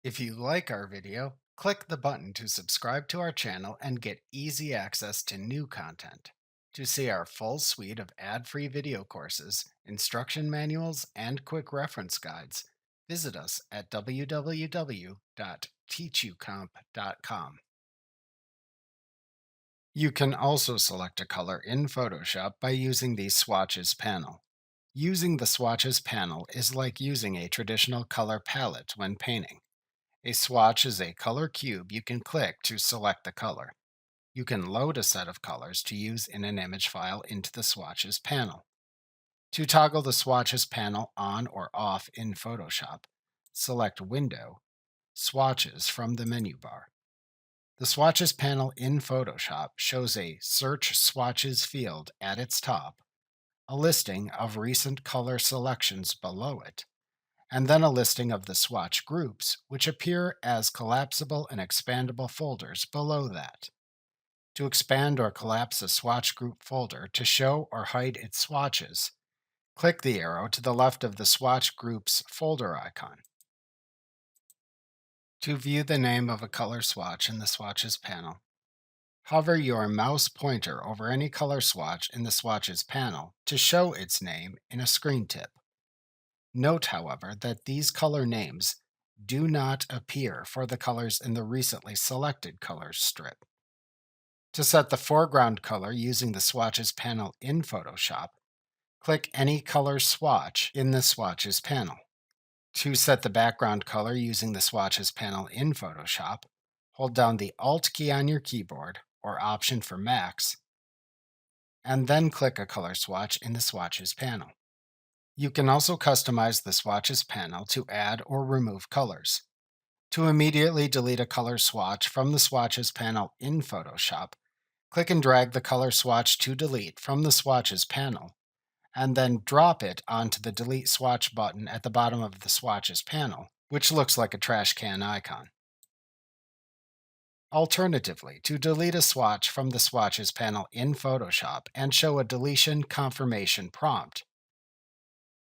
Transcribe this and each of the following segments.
If you like our video, click the button to subscribe to our channel and get easy access to new content. To see our full suite of ad-free video courses, instruction manuals, and quick reference guides, visit us at www.teachucomp.com. You can also select a color in Photoshop by using the Swatches panel. Using the Swatches panel is like using a traditional color palette when painting. A swatch is a color cube you can click to select the color. You can load a set of colors to use in an image file into the Swatches panel. To toggle the Swatches panel on or off in Photoshop, select Window, Swatches from the menu bar. The Swatches panel in Photoshop shows a Search Swatches field at its top, a listing of recent color selections below it, and then a listing of the swatch groups, which appear as collapsible and expandable folders below that. To expand or collapse a swatch group folder to show or hide its swatches, click the arrow to the left of the swatch group's folder icon. To view the name of a color swatch in the Swatches panel, hover your mouse pointer over any color swatch in the Swatches panel to show its name in a screen tip. Note, however, that these color names do not appear for the colors in the recently selected colors strip. To set the foreground color using the Swatches panel in Photoshop, click any color swatch in the Swatches panel. To set the background color using the Swatches panel in Photoshop, hold down the Alt key on your keyboard or Option for Macs, and then click a color swatch in the Swatches panel. You can also customize the Swatches panel to add or remove colors. To immediately delete a color swatch from the Swatches panel in Photoshop, click and drag the color swatch to delete from the Swatches panel, and then drop it onto the Delete Swatch button at the bottom of the Swatches panel, which looks like a trash can icon. Alternatively, to delete a swatch from the Swatches panel in Photoshop and show a deletion confirmation prompt,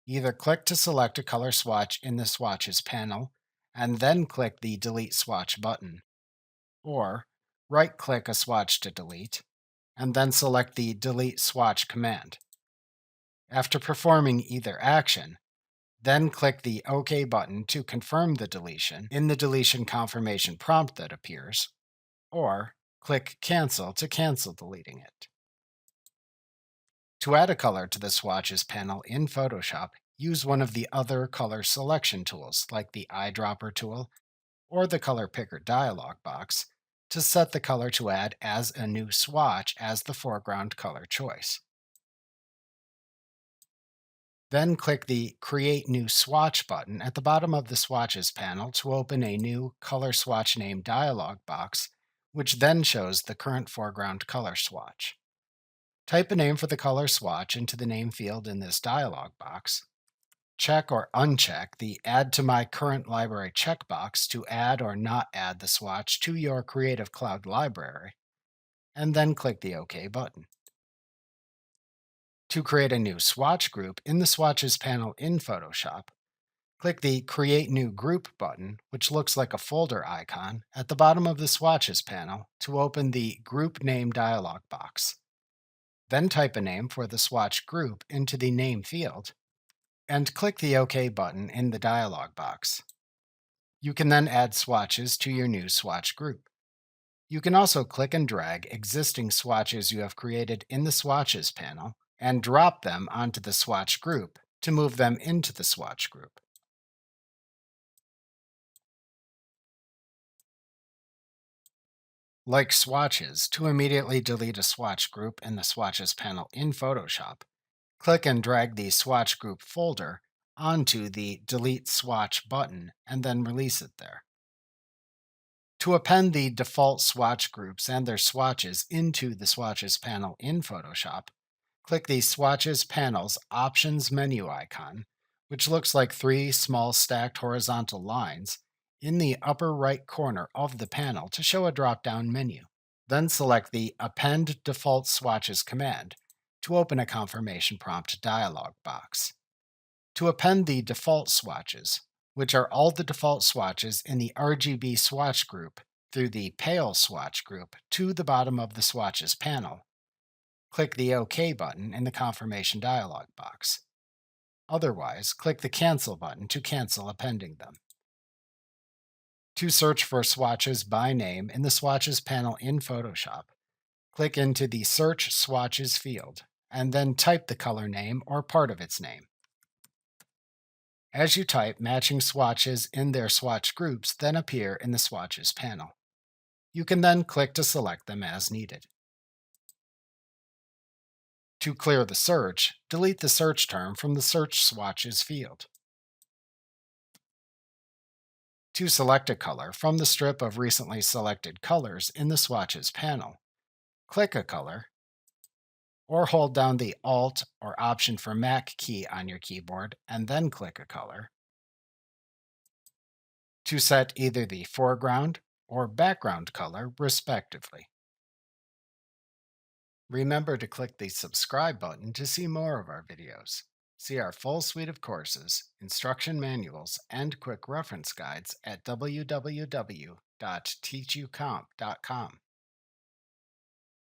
either click to select a color swatch in the Swatches panel and then click the Delete Swatch button, or right-click a swatch to delete and then select the Delete Swatch command. After performing either action, then click the OK button to confirm the deletion in the deletion confirmation prompt that appears, or click Cancel to cancel deleting it. To add a color to the Swatches panel in Photoshop, use one of the other color selection tools like the eyedropper tool or the color picker dialog box to set the color to add as a new swatch as the foreground color choice. Then click the Create New Swatch button at the bottom of the Swatches panel to open a new Color Swatch Name dialog box, which then shows the current foreground color swatch. Type a name for the color swatch into the name field in this dialog box. Check or uncheck the Add to My Current Library checkbox to add or not add the swatch to your Creative Cloud library, and then click the OK button. To create a new swatch group in the Swatches panel in Photoshop, click the Create New Group button, which looks like a folder icon, at the bottom of the Swatches panel to open the Group Name dialog box. Then type a name for the swatch group into the Name field, and click the OK button in the dialog box. You can then add swatches to your new swatch group. You can also click and drag existing swatches you have created in the Swatches panel and drop them onto the swatch group to move them into the swatch group. Like swatches, to immediately delete a swatch group in the Swatches panel in Photoshop, click and drag the swatch group folder onto the Delete Swatch button and then release it there. To append the default swatch groups and their swatches into the Swatches panel in Photoshop, click the Swatches panel's Options menu icon, which looks like three small stacked horizontal lines, in the upper right corner of the panel to show a drop-down menu. Then select the Append Default Swatches command to open a confirmation prompt dialog box. To append the default swatches, which are all the default swatches in the RGB swatch group, through the Pale swatch group to the bottom of the Swatches panel. Click the OK button in the confirmation dialog box. Otherwise, click the Cancel button to cancel appending them. To search for swatches by name in the Swatches panel in Photoshop, click into the Search Swatches field, and then type the color name or part of its name. As you type, matching swatches in their swatch groups then appear in the Swatches panel. You can then click to select them as needed. To clear the search, delete the search term from the Search Swatches field. To select a color from the strip of recently selected colors in the Swatches panel, click a color or hold down the Alt or Option for Mac key on your keyboard and then click a color to set either the foreground or background color, respectively. Remember to click the subscribe button to see more of our videos. See our full suite of courses, instruction manuals, and quick reference guides at www.teachucomp.com.